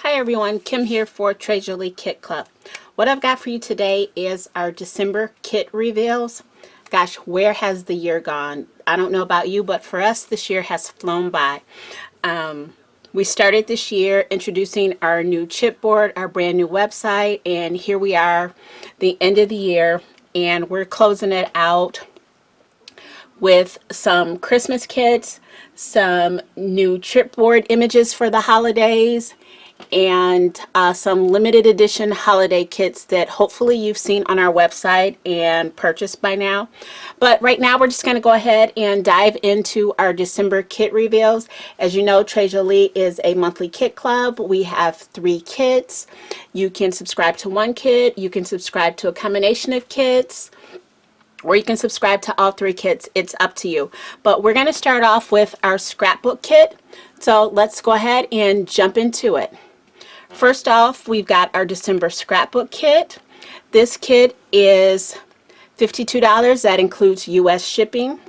Hi everyone, Kim here for Treasure Lee Kit Club. What I've got for you today is our December kit reveals. Gosh, where has the year gone? I don't know about you, but for us this year has flown by. We started this year introducing our new chipboard, our brand new website, and here we are, the end of the year, and we're closing it out with some Christmas kits, some new chipboard images for the holidays, and some limited edition holiday kits that hopefully you've seen on our website and purchased by now. But right now we're just going to go ahead and dive into our December kit reveals. As you know, Treasure Lee is a monthly kit club. We have 3 kits. You can subscribe to one kit, you can subscribe to a combination of kits, or you can subscribe to all 3 kits. It's up to you. But we're going to start off with our scrapbook kit. So let's go ahead and jump into it. First off, we've got our December scrapbook kit. This kit is $52. That includes US shipping.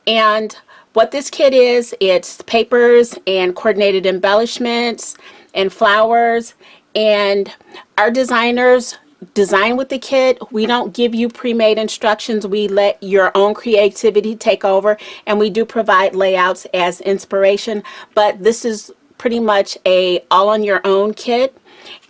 And what this kit is, it's papers and coordinated embellishments and flowers. And our designers design with the kit. We don't give you pre-made instructions. We let your own creativity take over, and we do provide layouts as inspiration, but this is pretty much a all on your own kit.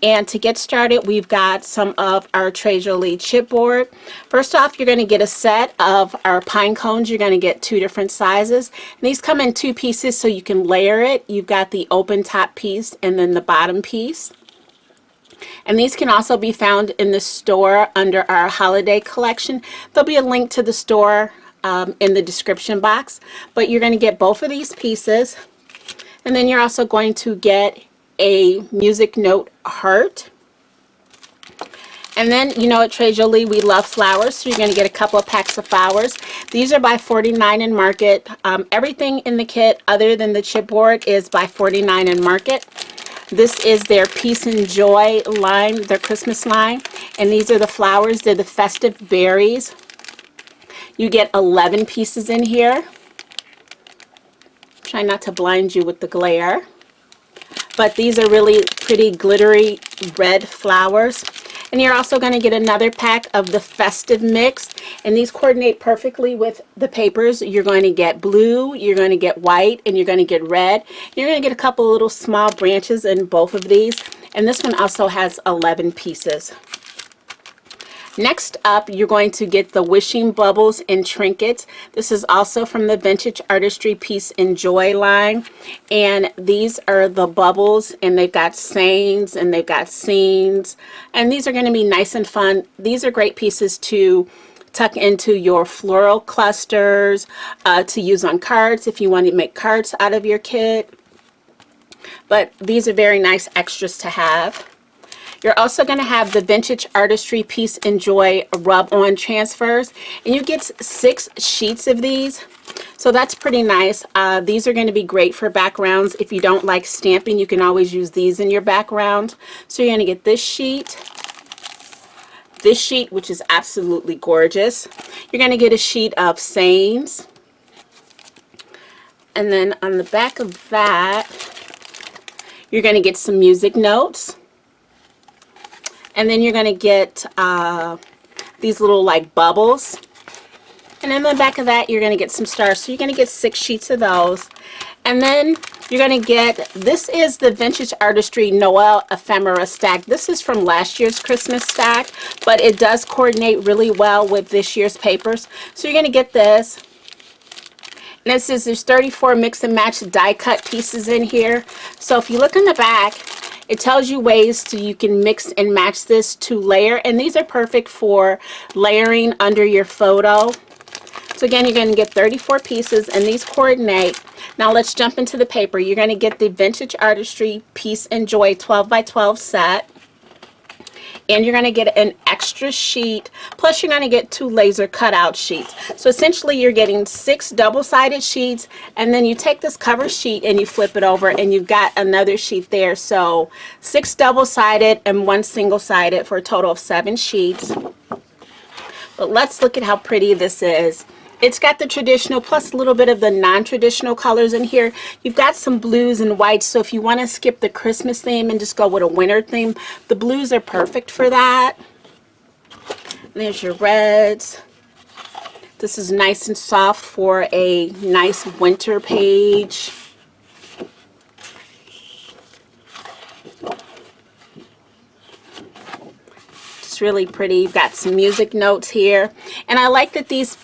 And to get started, we've got some of our Treasure Lee chipboard. First off, you're going to get a set of our pine cones. You're going to get 2 different sizes, and these come in 2 pieces so you can layer it. You've got the open top piece and then the bottom piece. And these can also be found in the store under our holiday collection. There'll be a link to the store in the description box. But you're going to get both of these pieces. And then you're also going to get a music note heart. And then, you know, at Treasure Lee, we love flowers, so you're going to get a couple of packs of flowers. These are by $49 in Market. Everything in the kit other than the chipboard is by $49 in Market. This is their Peace and Joy line, their Christmas line. And these are the flowers. They're the festive berries. You get 11 pieces in here. Try not to blind you with the glare. But these are really pretty glittery red flowers. And you're also going to get another pack of the festive mix. And these coordinate perfectly with the papers. You're going to get blue, you're going to get white, and you're going to get red. You're going to get a couple little small branches in both of these. And this one also has 11 pieces. Next up, you're going to get the wishing bubbles and trinkets. This is also from the Vintage Artistry Peace and Joy line. And these are the bubbles, and they've got sayings and they've got scenes. And these are going to be nice and fun. These are great pieces to tuck into your floral clusters, to use on cards if you want to make cards out of your kit. But these are very nice extras to have. You're also going to have the Vintage Artistry Peace and Joy rub-on transfers, and you get 6 sheets of these, so that's pretty nice. These are going to be great for backgrounds. If you don't like stamping, you can always use these in your background. So you're going to get this sheet, which is absolutely gorgeous. You're going to get a sheet of sayings, and then on the back of that, you're going to get some music notes. And then you're going to get these little like bubbles. And in the back of that, you're going to get some stars. So you're going to get 6 sheets of those. And then you're going to get, this is the Vintage Artistry Noel Ephemera stack. This is from last year's Christmas stack, but it does coordinate really well with this year's papers. So you're going to get this. And it says there's 34 mix and match die cut pieces in here. So if you look in the back, it tells you ways you can mix and match this to layer, and these are perfect for layering under your photo. So again, you're going to get 34 pieces, and these coordinate. Now let's jump into the paper. You're going to get the Vintage Artistry Peace and Joy 12 by 12 set. And you're going to get an extra sheet, plus you're going to get 2 laser cutout sheets. So essentially you're getting 6 double-sided sheets, and then you take this cover sheet and you flip it over, and you've got another sheet there. So 6 double-sided and 1 single-sided for a total of 7 sheets. But let's look at how pretty this is. It's got the traditional plus a little bit of the non-traditional colors in here. You've got some blues and whites, so if you want to skip the Christmas theme and just go with a winter theme, the blues are perfect for that. There's your reds. This is nice and soft for a nice winter page. It's really pretty. You've got some music notes here. And I like that these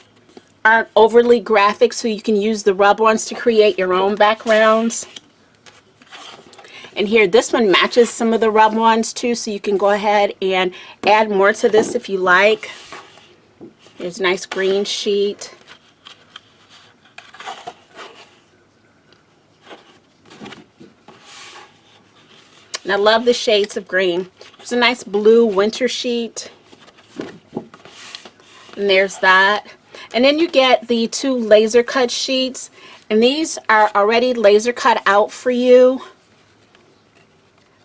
aren't overly graphic, so you can use the rub-ons to create your own backgrounds. And here, this one matches some of the rub-ons too, so you can go ahead and add more to this if you like. There's a nice green sheet. And I love the shades of green. There's a nice blue winter sheet. And there's that. And then you get the 2 laser cut sheets, and these are already laser cut out for you.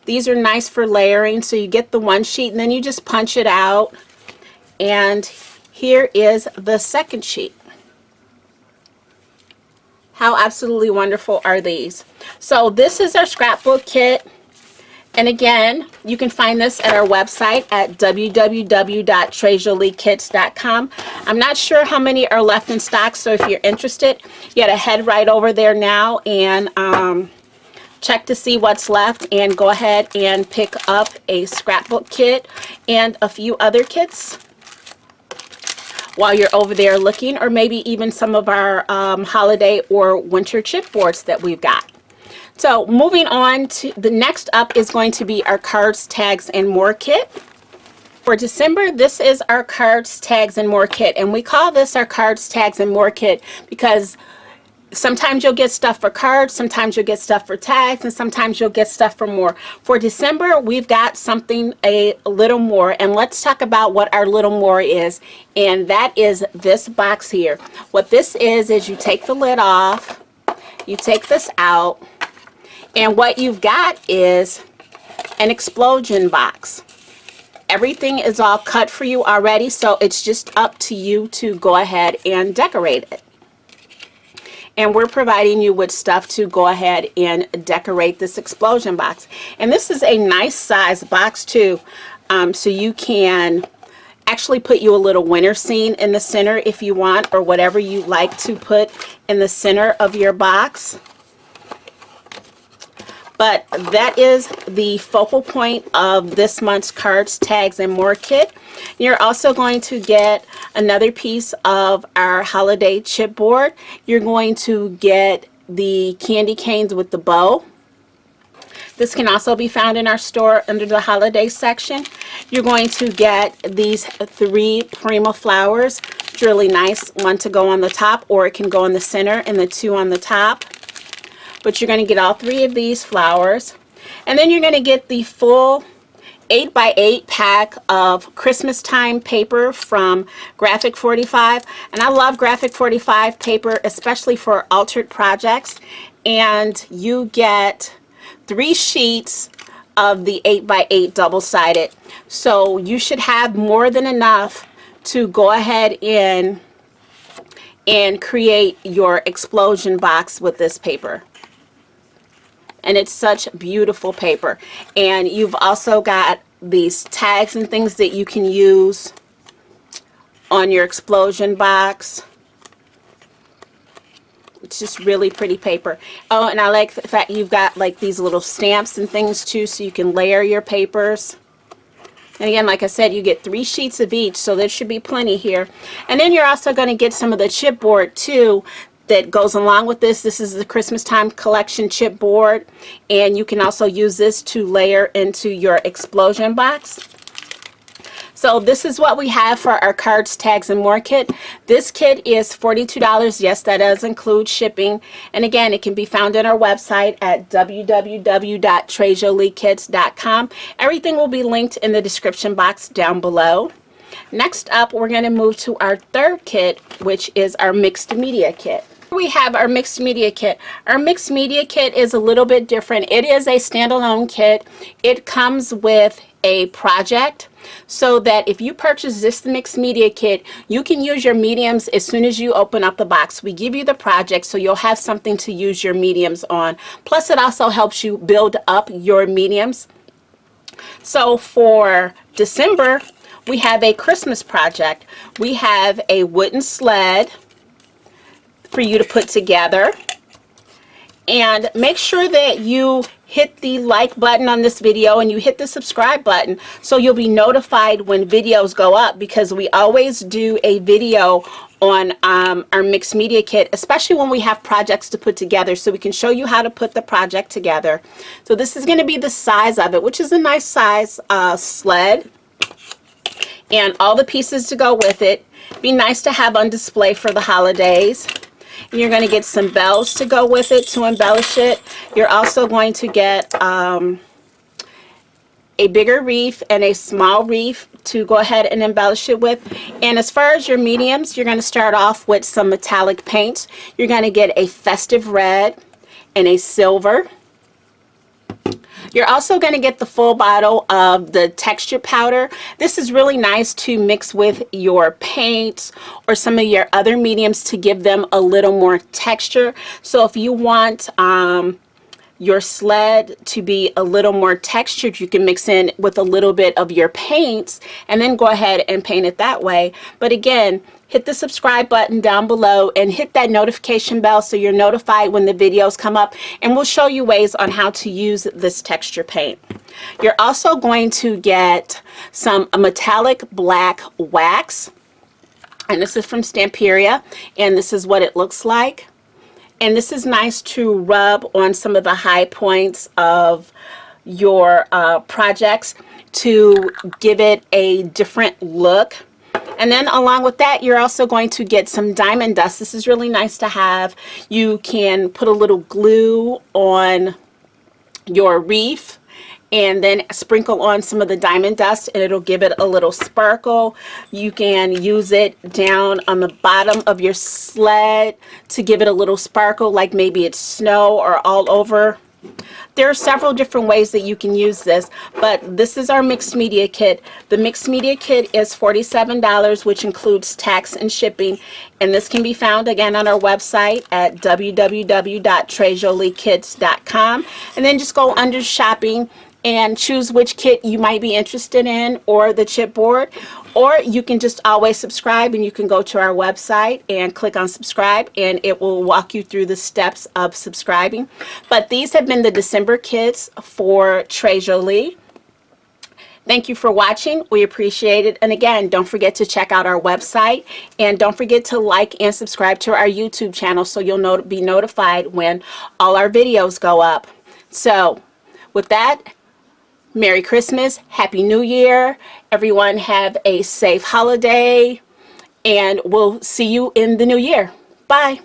These are nice for layering, so you get the one sheet and then you just punch it out. And here is the second sheet. How absolutely wonderful are these? So this is our scrapbook kit. And again, you can find this at our website at www.treasurelikits.com. I'm not sure how many are left in stock, so if you're interested, you gotta head right over there now and check to see what's left, and go ahead and pick up a scrapbook kit and a few other kits while you're over there looking, or maybe even some of our holiday or winter chipboards that we've got. So moving on to the next up is going to be our cards, tags, and more kit. For December, this is our cards, tags, and more kit, and we call this our cards, tags, and more kit because sometimes you'll get stuff for cards, sometimes you'll get stuff for tags, and sometimes you'll get stuff for more. For December, we've got something a little more, and let's talk about what our little more is, and that is this box here. What this is you take the lid off, you take this out, and what you've got is an explosion box. Everything is all cut for you already, so it's just up to you to go ahead and decorate it. And we're providing you with stuff to go ahead and decorate this explosion box. And this is a nice size box too, so you can actually put you a little winter scene in the center if you want, or whatever you like to put in the center of your box. But that is the focal point of this month's cards, tags, and more kit. You're also going to get another piece of our holiday chipboard. You're going to get the candy canes with the bow. This can also be found in our store under the holiday section. You're going to get these 3 Prima flowers. It's really nice. One to go on the top, or it can go in the center, and the 2 on the top. But you're going to get all 3 of these flowers. And then you're going to get the full 8x8 pack of Christmas time paper from Graphic 45. And I love Graphic 45 paper, especially for altered projects. And you get 3 sheets of the 8x8 double-sided. So you should have more than enough to go ahead and create your explosion box with this paper. And it's such beautiful paper. And you've also got these tags and things that you can use on your explosion box. It's just really pretty paper. Oh, and I like the fact you've got like these little stamps and things too, so you can layer your papers. And again, like I said, you get 3 sheets of each, so there should be plenty here. And then you're also going to get some of the chipboard too that goes along with this. This is the Christmas time collection chipboard, and you can also use this to layer into your explosion box. So this is what we have for our cards, tags, and more kit. This kit is $42. Yes, that does include shipping. And again, it can be found on our website at www.treasurelikits.com. Everything will be linked in the description box down below. Next up, we're going to move to our third kit, which is our mixed media kit. We have our mixed media kit. Our mixed media kit is a little bit different. It is a standalone kit. It comes with a project. so that if you purchase this mixed media kit, you can use your mediums as soon as you open up the box. We give you the project so you'll have something to use your mediums on. Plus it also helps you build up your mediums. So for December, we have a Christmas project. We have a wooden sled for you to put together. And make sure that you hit the like button on this video and you hit the subscribe button so you'll be notified when videos go up, because we always do a video on our mixed media kit, especially when we have projects to put together, so we can show you how to put the project together. So this is going to be the size of it, which is a nice size sled, and all the pieces to go with it. Be nice to have on display for the holidays. And you're going to get some bells to go with it to embellish it. You're also going to get a bigger wreath and a small wreath to go ahead and embellish it with. And as far as your mediums, you're going to start off with some metallic paints. You're going to get a festive red and a silver. You're also going to get the full bottle of the texture powder. This is really nice to mix with your paints or some of your other mediums to give them a little more texture. So if you want your sled to be a little more textured, you can mix in with a little bit of your paints and then go ahead and paint it that way. But again, hit the subscribe button down below and hit that notification bell so you're notified when the videos come up, and we'll show you ways on how to use this texture paint. You're also going to get some metallic black wax, and this is from Stamperia, and this is what it looks like. And this is nice to rub on some of the high points of your projects to give it a different look. And then along with that, you're also going to get some diamond dust. This is really nice to have. You can put a little glue on your wreath and then sprinkle on some of the diamond dust, and it'll give it a little sparkle. You can use it down on the bottom of your sled to give it a little sparkle, like maybe it's snow or all over. There are several different ways that you can use this, but this is our mixed media kit. The mixed media kit is $47, which includes tax and shipping, and this can be found again on our website at www.trejoliekits.com, and then just go under shopping and choose which kit you might be interested in, or the chipboard, or you can just always subscribe, and you can go to our website and click on subscribe and it will walk you through the steps of subscribing. But these have been the December kits for Très Jolie. Thank you for watching. We appreciate it. And again, don't forget to check out our website, and don't forget to like and subscribe to our YouTube channel so you'll be notified when all our videos go up. So with that, Merry Christmas, Happy New Year. Everyone have a safe holiday, and we'll see you in the new year. Bye.